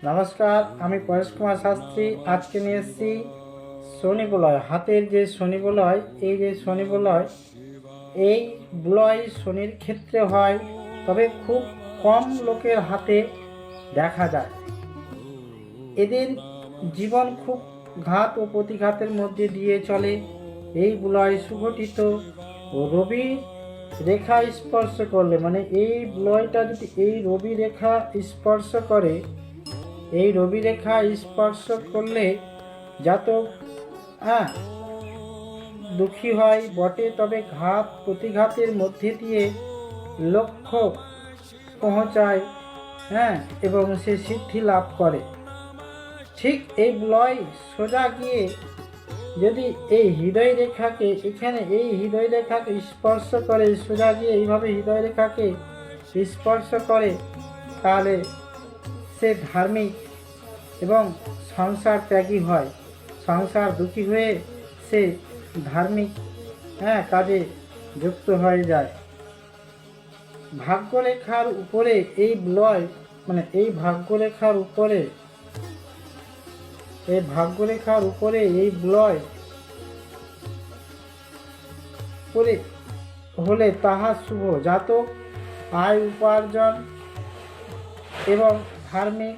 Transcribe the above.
নমস্কার, আমি পরেশ কুমার শাস্ত্রী। আজকে নিয়ে এসেছি শনি বলয়। হাতের যে শনি বলয়, এই যে শনি বলয়, এই বলয় শনির ক্ষেত্রে হয়, তবে খুব কম লোকের হাতে দেখা যায়। এদের জীবন খুব ঘাত ও প্রতিঘাতের মধ্যে দিয়ে চলে। এই বলয় সুগঠিত রবি রেখা স্পর্শ করলে, মানে এই বলয়টা যদি এই রবি রেখা স্পর্শ করে, এই রবি রেখা স্পর্শ করলে জাতক দুঃখী হয় বটে, তবে ঘাত প্রতিঘাতের মধ্যে দিয়ে লক্ষ্য পৌঁছায় এবং সে সিদ্ধি লাভ করে। ঠিক এই বলয় সোজা গিয়ে যদি এই হৃদয় রেখাকে, এখানে এই হৃদয় রেখাকে স্পর্শ করে, সোজা গিয়ে এইভাবে হৃদয় রেখাকে স্পর্শ করে, তাহলে সে ধার্মিক এবং সংসার ত্যাগী হয়। সংসার দুঃখী হয়ে সে ধার্মিক কাজে যুক্ত হয়ে যায়। ভাগ্যরেখার উপরে এই বলয়, মানে এই ভাগ্যরেখার উপরে, এই বলয় করে হলে তাহা শুভ। জাতক আয় উপার্জন এবং ধার্মিক